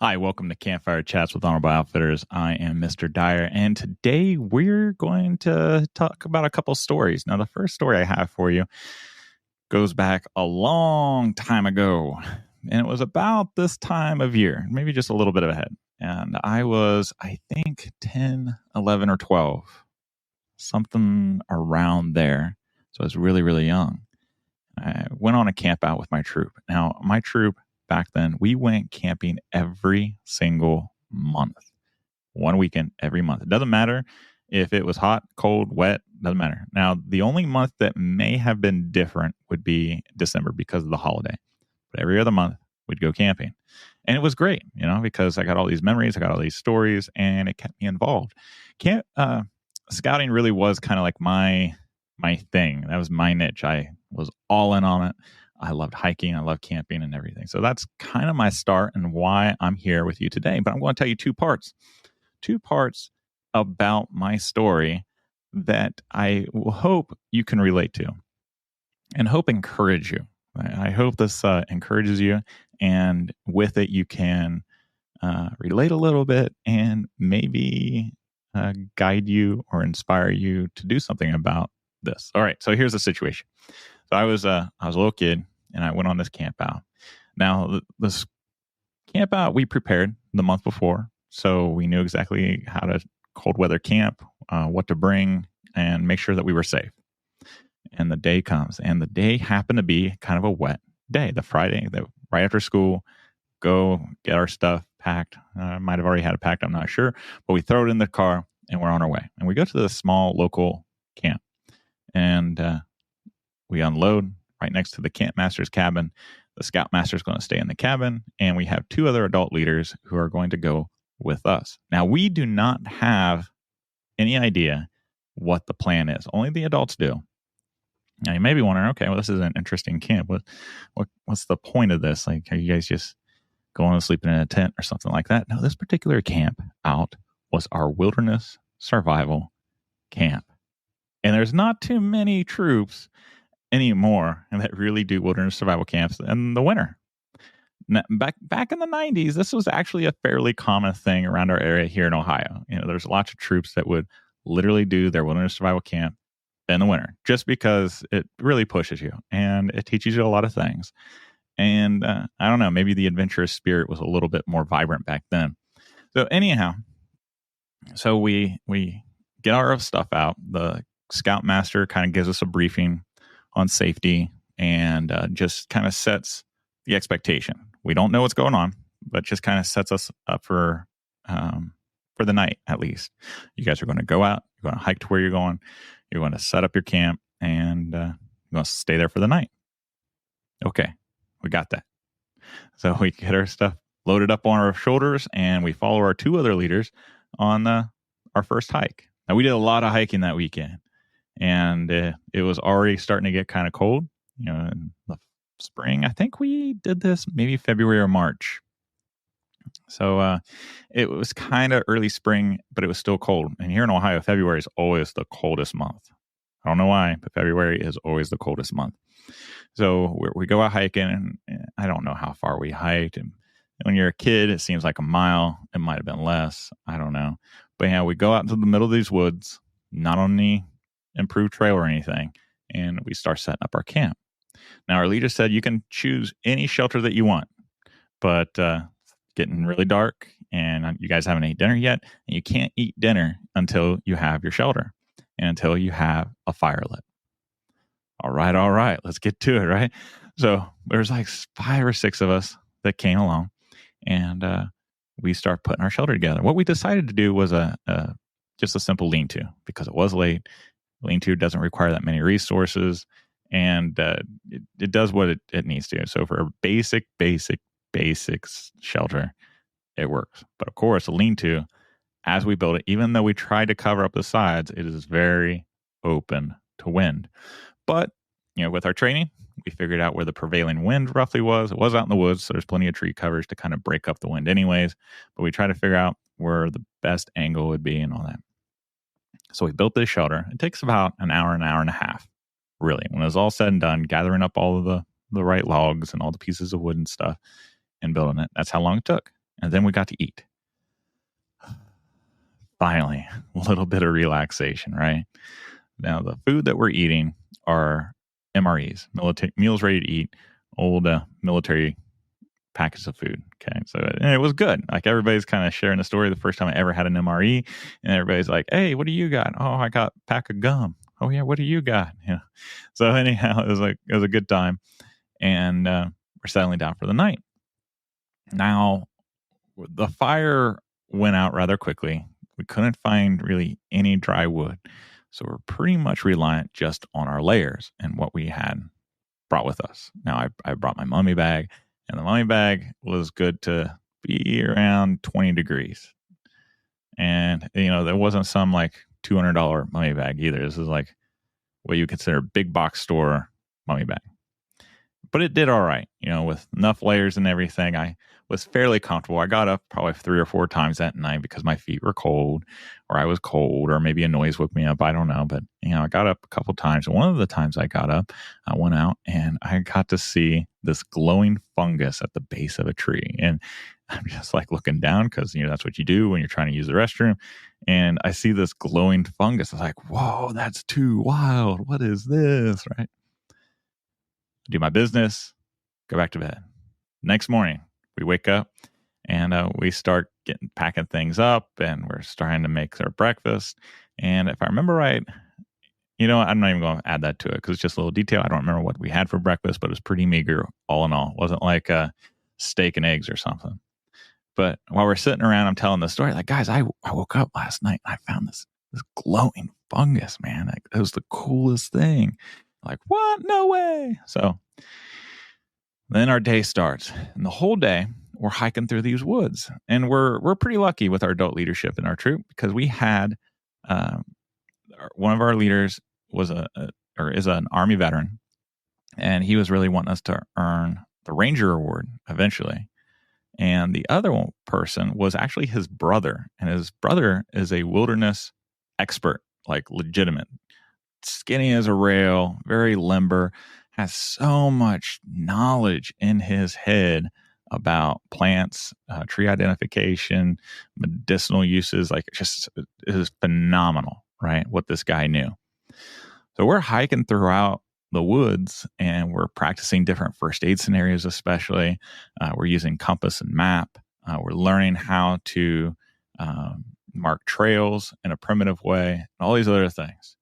Hi, welcome to Campfire Chats with Honorable Outfitters. I am Mr. Dyer, and today we're going to talk about a couple stories. Now, the first story I have for you goes back a long time ago, and it was about this time of year, maybe just a little bit ahead. And I was, I think, 10, 11, or 12, something around there. So I was really, really young. I went on a camp out with my troop. Now, my troop back then, we went camping every single month, one weekend every month. It doesn't matter if it was hot, cold, wet, doesn't matter. Now, the only month that may have been different would be December because of the holiday. But every other month, we'd go camping. And it was great, because I got all these memories, I got all these stories, and it kept me involved. Scouting really was kind of like my thing. That was my niche. I was all in on it. I loved hiking. I loved camping and everything. So that's kind of my start and why I'm here with you today. But I'm going to tell you two parts about my story that I will hope you can relate to and hope encourage you. I hope this encourages you, and with it you can relate a little bit and maybe guide you or inspire you to do something about this. All right, so here's the situation. So I was a little kid, and I went on this camp out. Now, this camp out we prepared the month before, so we knew exactly how to cold weather camp, what to bring, and make sure that we were safe. And the day comes, and the day happened to be kind of a wet day. The Friday, right after school, go get our stuff packed. Might have already had it packed, I'm not sure, but we throw it in the car, and we're on our way. And we go to this small local camp, and we unload right next to the camp master's cabin. The scout master is going to stay in the cabin, and we have two other adult leaders who are going to go with us. Now, we do not have any idea what the plan is. Only the adults do. Now, you may be wondering, okay, well, this is an interesting camp. What's the point of this? Like, are you guys just going and sleeping in a tent or something like that? No, this particular camp out was our wilderness survival camp. And there's not too many troops anymore and that really do wilderness survival camps in the winter. Now, back in the 90s, this was actually a fairly common thing around our area here in Ohio. There's lots of troops that would literally do their wilderness survival camp in the winter just because it really pushes you and it teaches you a lot of things. And I don't know, maybe the adventurous spirit was a little bit more vibrant back then. So anyhow, so we get our stuff out. The scoutmaster kind of gives us a briefing on safety and just kind of sets the expectation. We don't know what's going on, but just kind of sets us up for the night, at least. You guys are going to go out, you're going to hike to where you're going, you're going to set up your camp, and you're going to stay there for the night. Okay, we got that. So we get our stuff loaded up on our shoulders, and we follow our two other leaders on our first hike. Now, we did a lot of hiking that weekend, and it was already starting to get kind of cold, in the spring. I think we did this maybe February or March. So it was kind of early spring, but it was still cold. And here in Ohio, February is always the coldest month. I don't know why, but February is always the coldest month. So we go out hiking, and I don't know how far we hiked. And when you're a kid, it seems like a mile. It might have been less. I don't know. But yeah, we go out into the middle of these woods, not on any improved trail or anything, and we start setting up our camp. Now, our leader said you can choose any shelter that you want, but it's getting really dark, and you guys haven't eaten dinner yet, and you can't eat dinner until you have your shelter and until you have a fire lit. All right, let's get to it, right? So there's like 5 or 6 of us that came along, and we start putting our shelter together. What we decided to do was just a simple lean-to, because it was late. Lean-to doesn't require that many resources, and it does what it needs to. So for a basic shelter, it works. But of course, a lean-to, as we build it, even though we tried to cover up the sides, it is very open to wind. But, with our training, we figured out where the prevailing wind roughly was. It was out in the woods, so there's plenty of tree covers to kind of break up the wind anyways. But we tried to figure out where the best angle would be and all that. So we built this shelter. It takes about an hour and a half, really. When it was all said and done, gathering up all of the right logs and all the pieces of wood and stuff and building it, that's how long it took. And then we got to eat. Finally, a little bit of relaxation, right? Now, the food that we're eating are MREs, meals ready to eat, old military packets of food. Okay. So and it was good. Like everybody's kind of sharing the story the first time I ever had an MRE. And everybody's like, hey, what do you got? Oh, I got a pack of gum. Oh, yeah. What do you got? Yeah. So, anyhow, it was a good time. And we're settling down for the night. Now, the fire went out rather quickly. We couldn't find really any dry wood. So we're pretty much reliant just on our layers and what we had brought with us. Now, I brought my mummy bag, and the mummy bag was good to be around 20 degrees. And, there wasn't some like $200 mummy bag either. This is like what you consider big box store mummy bag. But it did all right, with enough layers and everything. I was fairly comfortable. I got up probably 3 or 4 times that night because my feet were cold, or I was cold, or maybe a noise woke me up. I don't know. But, I got up a couple times. One of the times I got up, I went out and I got to see this glowing fungus at the base of a tree. And I'm just like looking down because, that's what you do when you're trying to use the restroom. And I see this glowing fungus. I was like, whoa, that's too wild. What is this? Right. Do my business, go back to bed. Next morning, we wake up and we start packing things up, and we're starting to make our breakfast. And if I remember right, I'm not even going to add that to it because it's just a little detail. I don't remember what we had for breakfast, but it was pretty meager all in all. It wasn't like steak and eggs or something. But while we're sitting around, I'm telling the story, like, guys, I woke up last night and I found this glowing fungus, man. Like, it was the coolest thing. Like, what? No way. So then our day starts, and the whole day we're hiking through these woods, and we're pretty lucky with our adult leadership in our troop because we had one of our leaders was is an Army veteran, and he was really wanting us to earn the Ranger Award eventually. And the other person was actually his brother, and his brother is a wilderness expert, like legitimate. Skinny as a rail, very limber, has so much knowledge in his head about plants, tree identification, medicinal uses. Like, it is phenomenal, right? What this guy knew. So we're hiking throughout the woods, and we're practicing different first aid scenarios, especially. We're using compass and map. We're learning how to mark trails in a primitive way, and all these other things.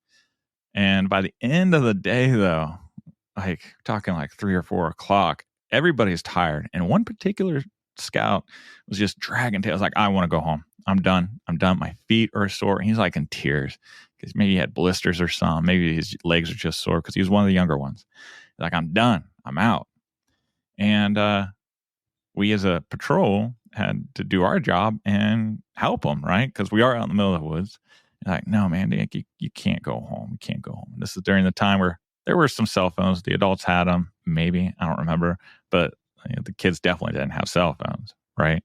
And by the end of the day, though, like talking like 3 or 4 o'clock, everybody's tired. And one particular scout was just dragging tails. Like, I want to go home. I'm done. My feet are sore. And he's like in tears because maybe he had blisters or something. Maybe his legs are just sore because he was one of the younger ones. He's like, I'm done. I'm out. And we as a patrol had to do our job and help him, right? Because we are out in the middle of the woods. Like, no, man, you can't go home. You can't go home. This is during the time where there were some cell phones. The adults had them, maybe. I don't remember. But the kids definitely didn't have cell phones, right?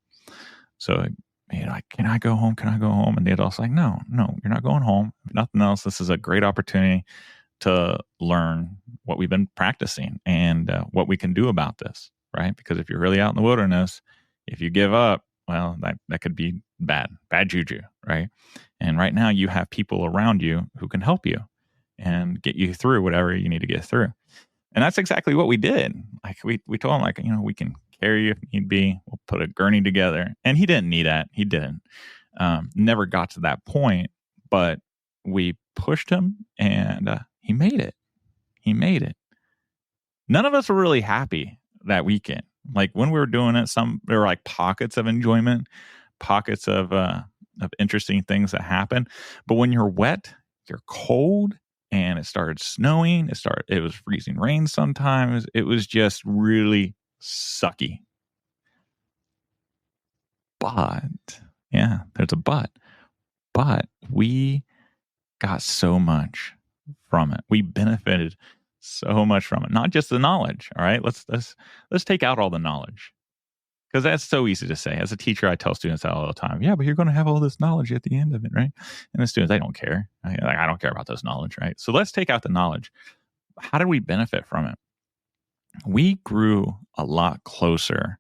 So, like, can I go home? Can I go home? And the adults like, no, you're not going home. If nothing else, this is a great opportunity to learn what we've been practicing and what we can do about this, right? Because if you're really out in the wilderness, if you give up, well, that could be bad juju, right? And right now you have people around you who can help you and get you through whatever you need to get through. And that's exactly what we did. Like we told him, like, we can carry you if need be. We'll put a gurney together. And he didn't need that. He didn't. Never got to that point, but we pushed him and he made it. None of us were really happy that weekend. Like when we were doing it, there were like pockets of enjoyment, pockets of interesting things that happen. But when you're wet, you're cold, and it started snowing. It was freezing rain sometimes. It was just really sucky. But yeah, there's a but. But we got so much from it. We benefited so much from it. Not just the knowledge. All right, let's take out all the knowledge. Because that's so easy to say. As a teacher, I tell students that all the time. Yeah, but you're going to have all this knowledge at the end of it, right? And the students, they don't care. I don't care about this knowledge, right? So let's take out the knowledge. How did we benefit from it? We grew a lot closer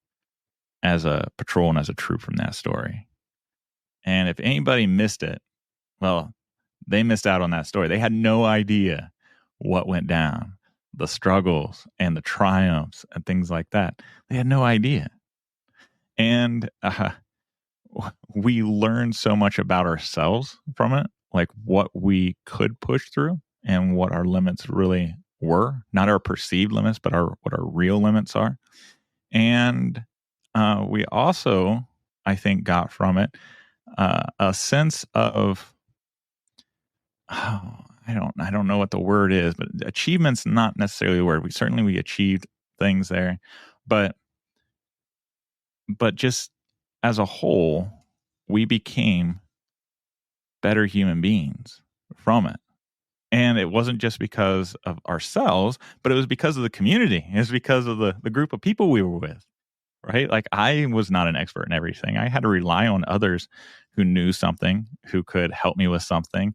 as a patrol and as a troop from that story. And if anybody missed it, well, they missed out on that story. They had no idea what went down, the struggles and the triumphs and things like that. They had no idea. And we learned so much about ourselves from it, like what we could push through and what our limits really were, not our perceived limits, but what our real limits are. And we also, I think, got from it a sense of, I don't know what the word is, but achievement's not necessarily the word. We achieved things there, but just as a whole, we became better human beings from it. And it wasn't just because of ourselves, but it was because of the community. It was because of the group of people we were with, right? Like, I was not an expert in everything. I had to rely on others who knew something, who could help me with something.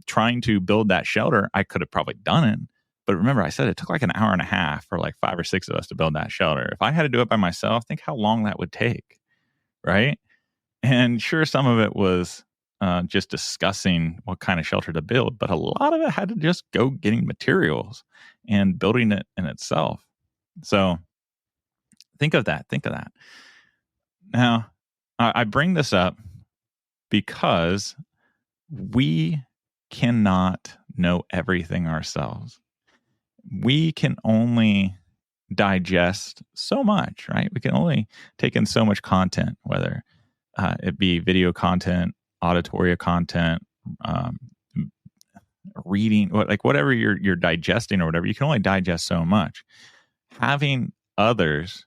Trying to build that shelter, I could have probably done it. But remember, I said it took like an hour and a half for like 5 or 6 of us to build that shelter. If I had to do it by myself, think how long that would take, right? And sure, some of it was just discussing what kind of shelter to build, but a lot of it had to just go getting materials and building it in itself. So think of that. Now, I bring this up because we cannot know everything ourselves. We can only digest so much, right? We can only take in so much content, whether it be video content, auditory content, reading, like whatever you're digesting or whatever. You can only digest so much. Having others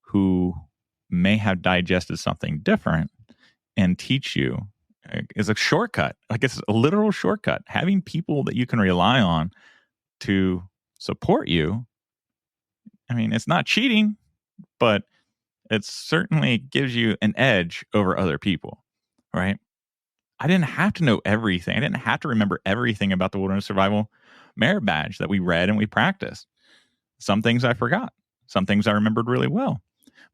who may have digested something different and teach you is a shortcut. Like, it's a literal shortcut. Having people that you can rely on to support you, I mean, it's not cheating, but it certainly gives you an edge over other people, right? I didn't have to know everything. I didn't have to remember everything about the Wilderness Survival Merit Badge that we read and we practiced. Some things I forgot. Some things I remembered really well.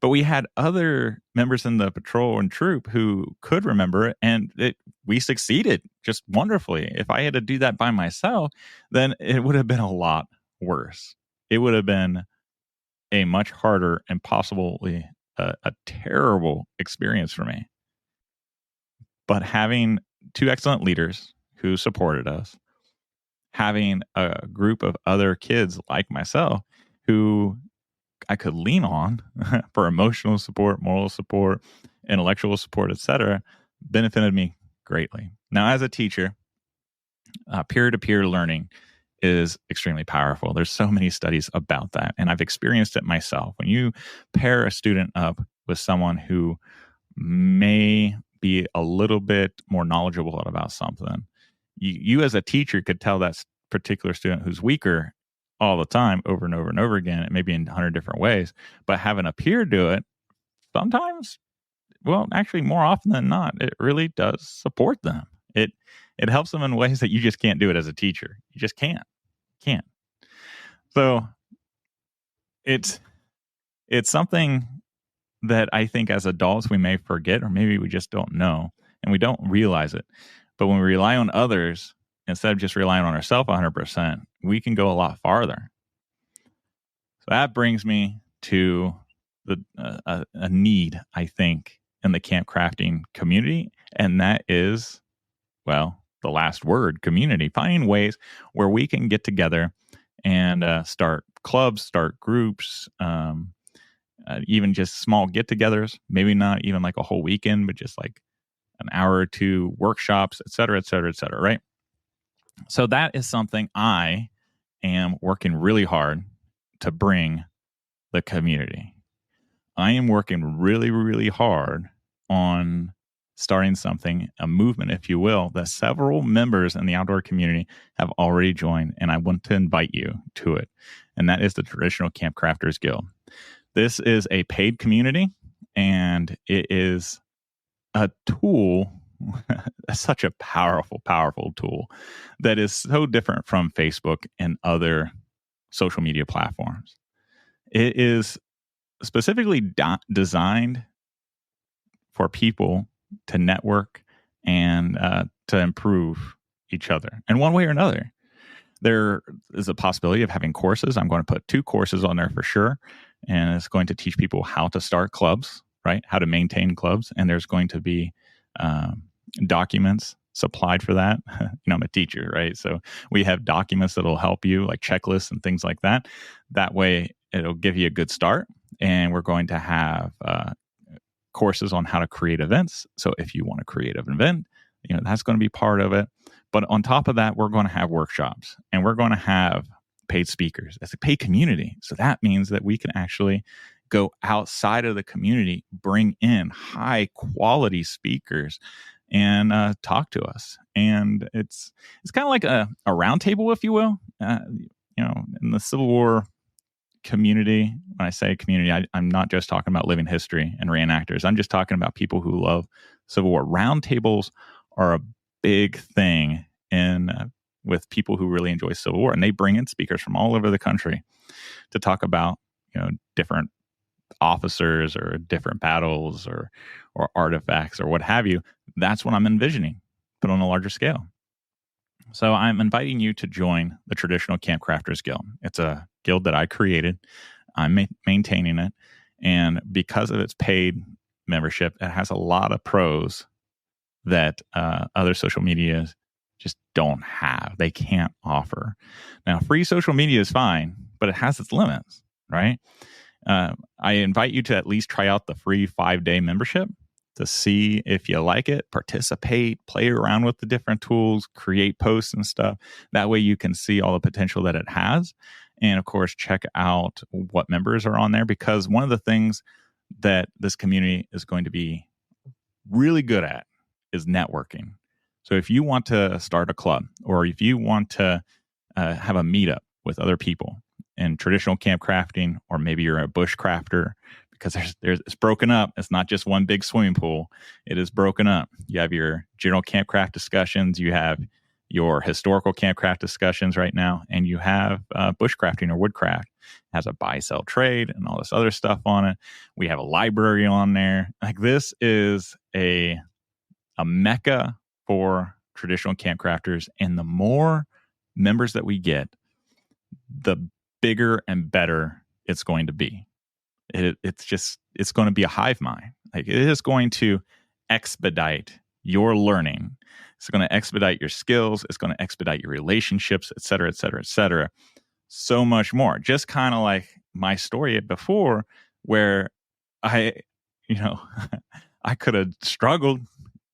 But we had other members in the patrol and troop who could remember it, and we succeeded just wonderfully. If I had to do that by myself, then it would have been a lot worse. It would have been a much harder and possibly a terrible experience for me. But having 2 excellent leaders who supported us, having a group of other kids like myself who I could lean on for emotional support, moral support, intellectual support, etc., benefited me greatly. Now, as a teacher, peer-to-peer learning is extremely powerful. There's so many studies about that, and I've experienced it myself. When you pair a student up with someone who may be a little bit more knowledgeable about something, you as a teacher could tell that particular student who's weaker all the time, over and over and over again, it may be in 100 different ways, but having a peer do it, sometimes, well, actually more often than not, it really does support them. It helps them in ways that you just can't do it as a teacher. You just can't. So it's something that I think as adults we may forget, or maybe we just don't know and we don't realize it. But when we rely on others, instead of just relying on ourselves 100%, we can go a lot farther. So that brings me to a need, I think, in the camp crafting community. And that is, well, the last word, community. Finding ways where we can get together and start clubs, start groups, even just small get-togethers. Maybe not even like a whole weekend, but just like an hour or 2 workshops, et cetera, right? So that is something I am working really hard to bring the community. I am working really, really hard on starting something, a movement, if you will, that several members in the outdoor community have already joined, and I want to invite you to it. And that is the Traditional Campcrafters Guild. This is a paid community, and it is a tool, such a powerful, powerful tool that is so different from Facebook and other social media platforms. It is specifically designed for people to network and to improve each other in one way or another. There is a possibility of having courses. I'm going to put 2 courses on there for sure. And it's going to teach people how to start clubs, right? How to maintain clubs. And there's going to be documents supplied for that. I'm a teacher, right? So we have documents that'll help you, like checklists and things like that. That way, it'll give you a good start. And we're going to have courses on how to create events. So if you want to create an event, that's going to be part of it. But on top of that, we're going to have workshops, and we're going to have paid speakers. It's a paid community. So that means that we can actually go outside of the community, bring in high quality speakers and talk to us. And it's kind of like a roundtable, if you will. In the Civil War community, when I say community, I'm not just talking about living history and reenactors. I'm just talking about people who love Civil War. Roundtables are a big thing with people who really enjoy Civil War, and they bring in speakers from all over the country to talk about different officers or different battles or artifacts or what have you. That's what I'm envisioning, but on a larger scale. So I'm inviting you to join the Traditional Campcrafters Guild. It's a guild that I created. I'm maintaining it, and because of its paid membership, it has a lot of pros that other social medias just don't have. They can't offer. Now, free social media is fine, but it has its limits, right? I invite you to at least try out the free 5-day membership to see if you like it, participate, play around with the different tools, create posts and stuff. That way you can see all the potential that it has. And of course, check out what members are on there, because one of the things that this community is going to be really good at is networking. So if you want to start a club, or if you want to have a meetup with other people in traditional camp crafting, or maybe you're a bush crafter, because it's broken up. It's not just one big swimming pool. It is broken up. You have your general campcraft discussions. You have your historical campcraft discussions right now, and you have bushcrafting or woodcraft. It has a buy, sell, trade, and all this other stuff on it. We have a library on there. Like, this is a mecca for traditional campcrafters, and the more members that we get, the bigger and better it's going to be. It's going to be a hive mind. Like, it is going to expedite your learning. It's going to expedite your skills. It's going to expedite your relationships, et cetera, et cetera, et cetera. So much more. Just kind of like my story before, where I could have struggled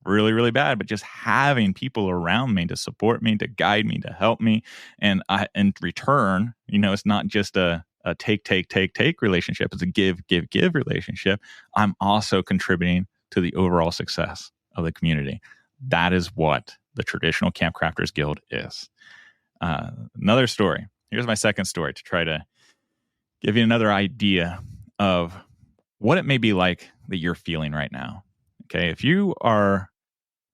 really, really bad, but just having people around me to support me, to guide me, to help me. And in return, it's not just a take relationship. It's a give relationship. I'm also contributing to the overall success of the community. That is what the Traditional Campcrafters Guild is. Another story. Here's my second story to try to give you another idea of what it may be like that you're feeling right now. Okay. If you are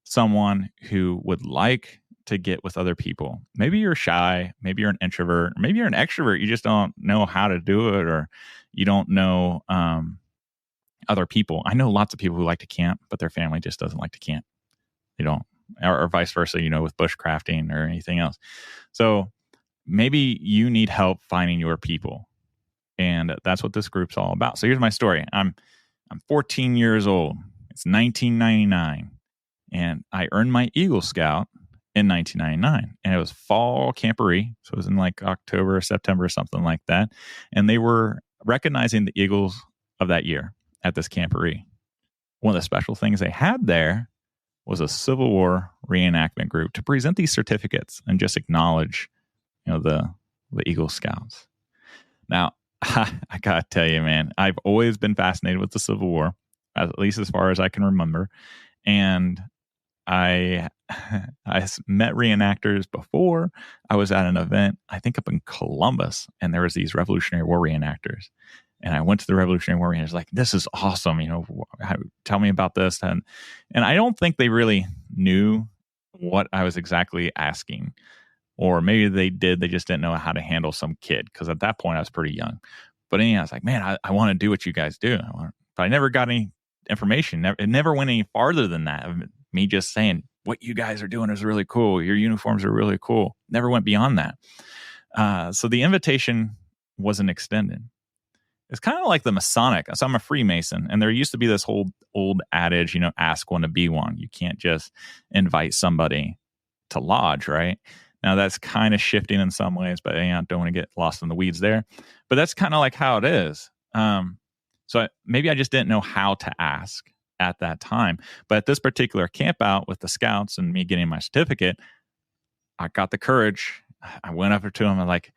someone who would like to get with other people, maybe you're shy, maybe you're an introvert, maybe you're an extrovert, you just don't know how to do it, or you don't know other people. I know lots of people who like to camp, but their family just doesn't like to camp. They don't, or vice versa, with bushcrafting or anything else. So maybe you need help finding your people, and that's what this group's all about. So here's my story. I'm 14 years old. It's 1999. And I earned my Eagle Scout in 1999. And it was fall camporee. So it was in like October or September or something like that. And they were recognizing the Eagles of that year at this camporee. One of the special things they had there was a Civil War reenactment group to present these certificates and just acknowledge, the Eagle Scouts. Now, I gotta tell you, man, I've always been fascinated with the Civil War, at least as far as I can remember. And I met reenactors before. I was at an event, I think up in Columbus, and there was these Revolutionary War reenactors. And I went to the Revolutionary War reenactors, like, this is awesome. Tell me about this. And I don't think they really knew what I was exactly asking. Or maybe they did, they just didn't know how to handle some kid. Because at that point I was pretty young. But anyhow, I was like, man, I want to do what you guys do. But I never got any information. It never went any farther than that. Me just saying, what you guys are doing is really cool. Your uniforms are really cool. Never went beyond that. So the invitation wasn't extended. It's kind of like the Masonic. So I'm a Freemason, and there used to be this whole old adage, ask one to be one. You can't just invite somebody to lodge, right? Now that's kind of shifting in some ways, but I don't want to get lost in the weeds there. But that's kind of like how it is. So maybe I just didn't know how to ask at that time. But at this particular camp out with the scouts and me getting my certificate, I got the courage. I went up to them and like,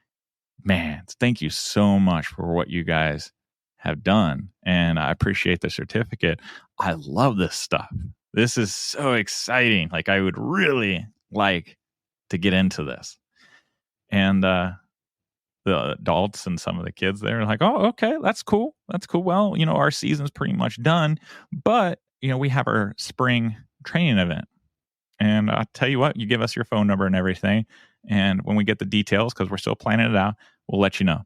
man, thank you so much for what you guys have done. And I appreciate the certificate. I love this stuff. This is so exciting. Like, I would really like to get into this. And the adults and some of the kids there are like, oh, okay, that's cool. That's cool. Well, our season's pretty much done, but, we have our spring training event. And I'll tell you what, you give us your phone number and everything. And when we get the details, because we're still planning it out, we'll let you know.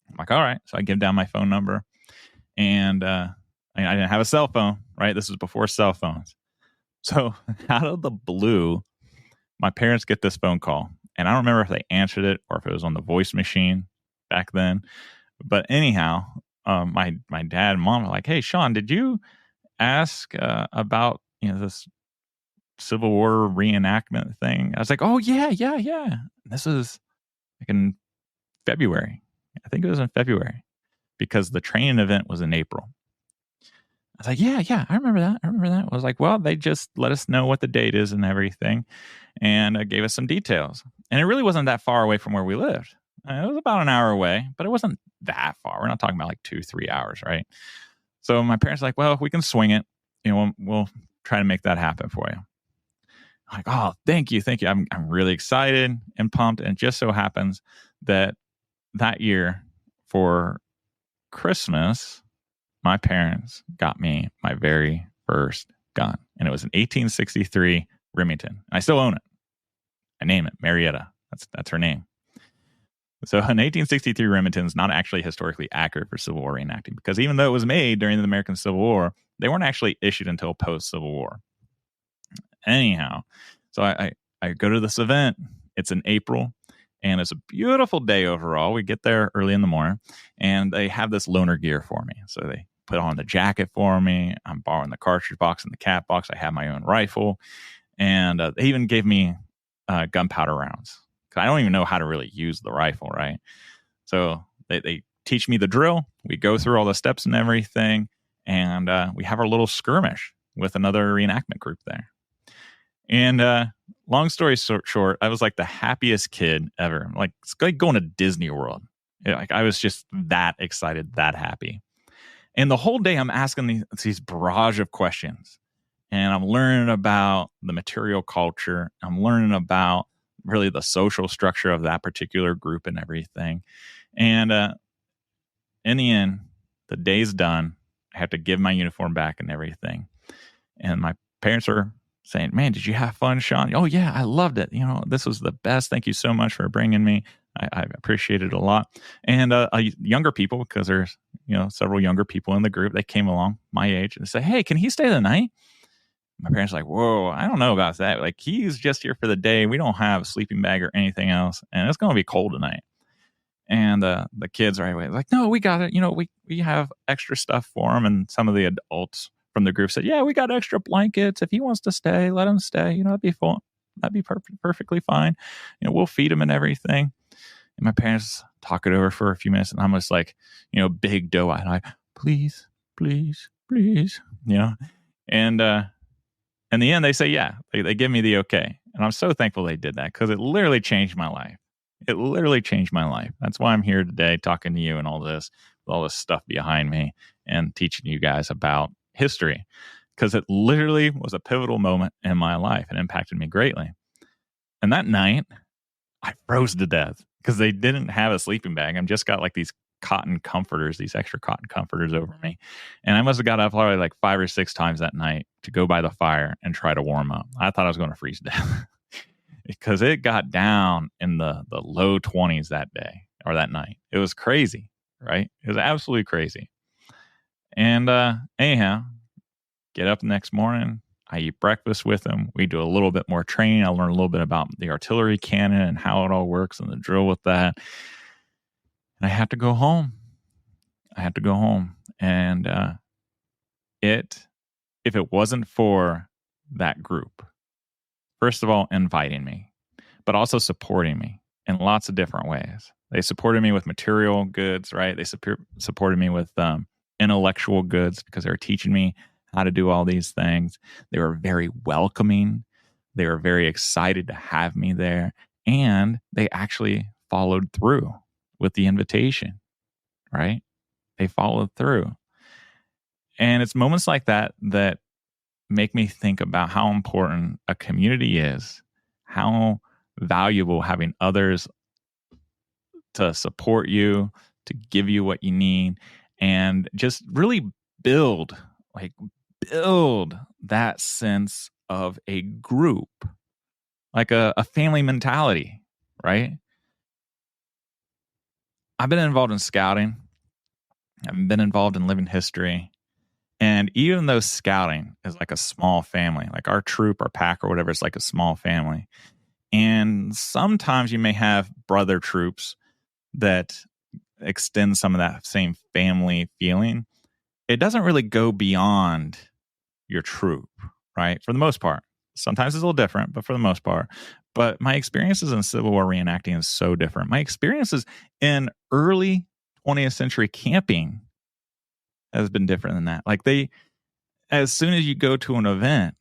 I'm like, all right. So I give down my phone number. And I didn't have a cell phone, right? This was before cell phones. So out of the blue, my parents get this phone call. And I don't remember if they answered it or if it was on the voice machine back then. But anyhow, my dad and mom were like, hey, Sean, did you ask about this Civil War reenactment thing? I was like, oh, yeah. This is like in February. I think it was in February because the training event was in April. I was like, yeah, I remember that. I was like, well, they just let us know what the date is and everything and gave us some details. And it really wasn't that far away from where we lived. It was about an hour away, but it wasn't that far. We're not talking about like 2-3 hours, right? So my parents were like, well, if we can swing it, we'll try to make that happen for you. I'm like, oh, thank you. I'm really excited and pumped. And it just so happens that year for Christmas, my parents got me my very first gun. And it was an 1863 Remington. I still own it. I name it Marietta. That's her name. So an 1863 Remington is not actually historically accurate for Civil War reenacting because even though it was made during the American Civil War, they weren't actually issued until post-Civil War. Anyhow, so I go to this event. It's in April, and it's a beautiful day overall. We get there early in the morning, and they have this loaner gear for me. So they put on the jacket for me. I'm borrowing the cartridge box and the cap box. I have my own rifle, and they even gave me gunpowder rounds because I don't even know how to really use the rifle, right? So they teach me the drill. We go through all the steps and everything, and we have our little skirmish with another reenactment group there. And long story short, I was like the happiest kid ever. Like, it's like going to Disney World. Like, I was just that excited, that happy. And the whole day I'm asking these barrage of questions. And I'm learning about the material culture. I'm learning about really the social structure of that particular group and everything. And in the end, the day's done. I have to give my uniform back and everything. And my parents are saying, man, did you have fun, Sean? Oh, yeah, I loved it. This was the best. Thank you so much for bringing me. I appreciate it a lot. And younger people, because there's, several younger people in the group, they came along my age and say, hey, can he stay the night? My parents are like, whoa, I don't know about that. Like, he's just here for the day. We don't have a sleeping bag or anything else. And it's going to be cold tonight. And the kids are like, no, we got it. We have extra stuff for him. And some of the adults from the group said, yeah, we got extra blankets. If he wants to stay, let him stay. That'd be fun. That'd be perfectly fine. We'll feed him and everything. And my parents talk it over for a few minutes. And I'm just like, big doe-eyed. Like, please. And in the end, they say, yeah, they give me the okay. And I'm so thankful they did that because it literally changed my life. That's why I'm here today talking to you and all this stuff behind me and teaching you guys about history, because it literally was a pivotal moment in my life and impacted me greatly. And that night, I froze to death because they didn't have a sleeping bag. I just got like these cotton comforters, these extra cotton comforters over me. And I must have got up probably like 5 or 6 times that night to go by the fire and try to warm up. I thought I was going to freeze to death because it got down in the low 20s that day or that night. It was crazy, right? It was absolutely crazy. And anyhow, get up the next morning. I eat breakfast with him. We do a little bit more training. I learn a little bit about the artillery cannon and how it all works and the drill with that. And I had to go home. And if it wasn't for that group, first of all, inviting me, but also supporting me in lots of different ways. They supported me with material goods, right? They supported me with intellectual goods because they were teaching me how to do all these things. They were very welcoming. They were very excited to have me there. And they actually followed through with the invitation, right? They followed through. And it's moments like that that make me think about how important a community is, how valuable having others to support you, to give you what you need, and just really build that sense of a group, like a family mentality, right? I've been involved in scouting. I've been involved in living history. And even though scouting is like a small family, like our troop, our pack, or whatever, is like a small family. And sometimes you may have brother troops that extend some of that same family feeling. It doesn't really go beyond your troop, right? For the most part. Sometimes it's a little different, but for the most part. But my experiences in Civil War reenacting is so different. My experiences in early 20th century camping has been different than that. Like as soon as you go to an event,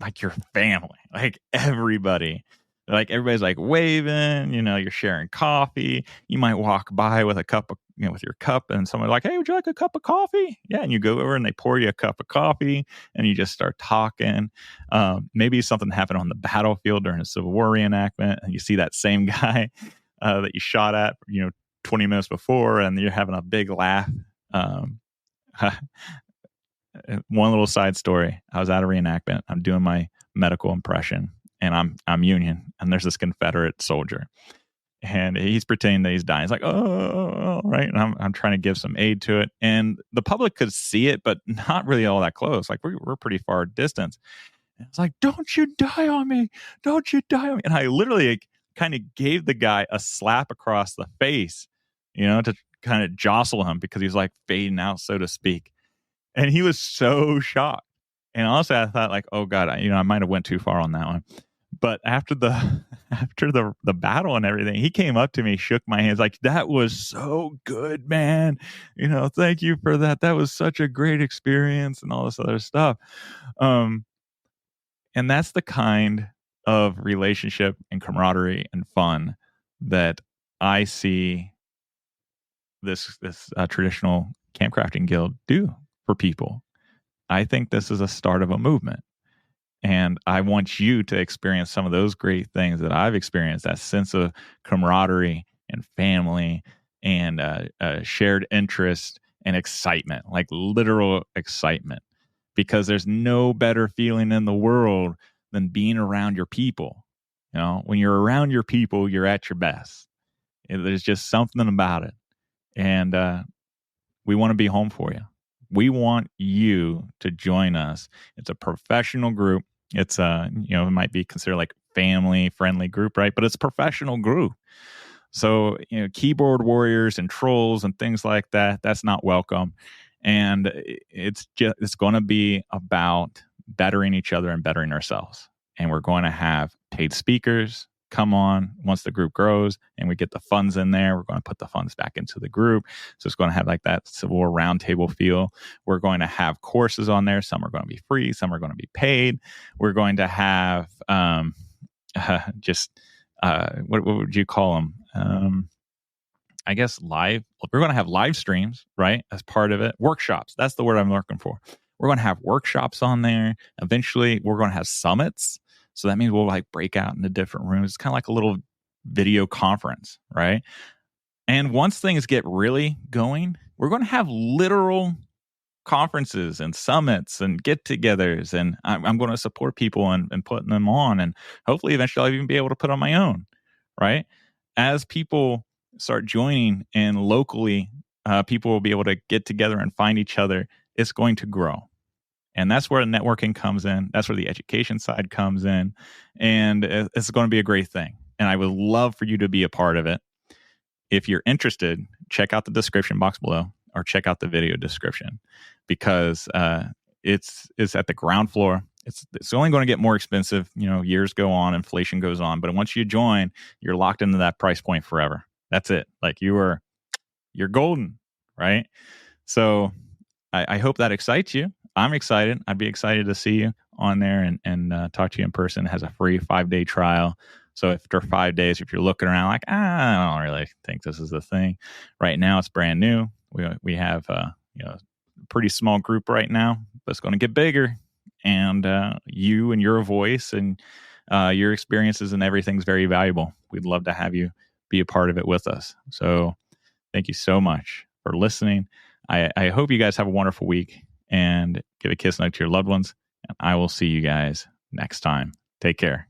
like your family, like everybody's like waving, you're sharing coffee. You might walk by with a cup of, with your cup, and someone's like, "Hey, would you like a cup of coffee?" Yeah. And you go over and they pour you a cup of coffee and you just start talking. Maybe something happened on the battlefield during a Civil War reenactment and you see that same guy that you shot at, 20 minutes before, and you're having a big laugh. One little side story. I was at a reenactment. I'm doing my medical impression, and I'm Union, and there's this Confederate soldier, and he's pretending that he's dying. He's like, "Oh," right, and I'm trying to give some aid to it, and the public could see it, but not really all that close. Like we're pretty far distance. And it's like, "Don't you die on me! Don't you die on me!" And I literally kind of gave the guy a slap across the face, to kind of jostle him because he was like fading out, so to speak. And he was so shocked. And honestly, I thought like, oh God, I might have went too far on that one. But after the battle and everything, he came up to me, shook my hands, like, "That was so good, man. Thank you for that. That was such a great experience," and all this other stuff. And that's the kind of relationship and camaraderie and fun that I see this traditional campcrafting guild do for people. I think this is a start of a movement. And I want you to experience some of those great things that I've experienced, that sense of camaraderie and family and shared interest and excitement, like literal excitement, because there's no better feeling in the world than being around your people. When you're around your people, you're at your best. There's just something about it. And we want to be home for you. We want you to join us. It's a professional group. It's it might be considered like family friendly group, right? But it's a professional group. So, keyboard warriors and trolls and things like that, that's not welcome. And it's going to be about bettering each other and bettering ourselves. And we're going to have paid speakers come on once the group grows and we get the funds in there. We're going to put the funds back into the group. So it's going to have like that Civil War roundtable feel. We're going to have courses on there. Some are going to be free. Some are going to be paid. We're going to have what would you call them? I guess live. We're going to have live streams, right? As part of it. Workshops. That's the word I'm looking for. We're going to have workshops on there. Eventually, we're going to have summits. So that means we'll like break out into different rooms. It's kind of like a little video conference, right? And once things get really going, we're going to have literal conferences and summits and get-togethers. And I'm going to support people and putting them on. And hopefully eventually I'll even be able to put on my own, right? As people start joining, and locally, people will be able to get together and find each other. It's going to grow. And that's where the networking comes in. That's where the education side comes in. And it's going to be a great thing. And I would love for you to be a part of it. If you're interested, check out the description box below or check out the video description, because it's at the ground floor. It's only going to get more expensive. Years go on, inflation goes on. But once you join, you're locked into that price point forever. That's it. Like you're golden, right? So I hope that excites you. I'm excited. I'd be excited to see you on there and talk to you in person. It has a free 5-day trial. So after 5 days, if you're looking around like, I don't really think this is the thing. Right now, it's brand new. We have a pretty small group right now, but it's going to get bigger. And you and your voice and your experiences and everything's very valuable. We'd love to have you be a part of it with us. So thank you so much for listening. I hope you guys have a wonderful week, and give a kiss note to your loved ones. And I will see you guys next time. Take care.